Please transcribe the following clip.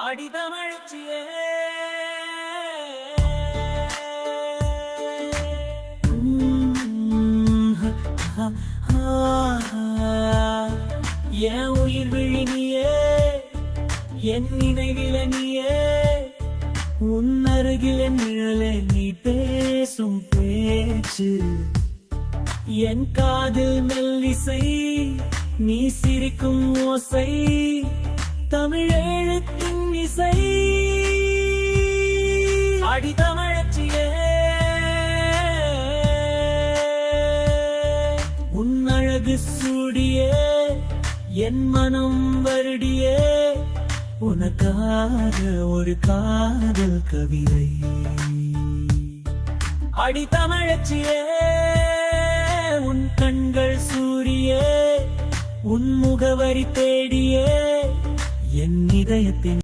அடிதமழ்ச்சியே என் உயிர் விழினியே, என் நினைவில நீயே, உன் அருகில் என் நிழலே நீ பேசும் பேச்சு, என் காதில் மெல்லிசை நீ சிரிக்கும் ஓசை, தமிழெழுத்தின் இசை. அடிதமழ்ச்சியே உன் அழகு சூடியே, என் மனம் வருடியே, உனக்காக ஒரு காதல் கவிதை. அடிதமழ்ச்சியே உன் கண்கள் சூரியே, உன் முகவரி தேடியே, என் இதயத்தின்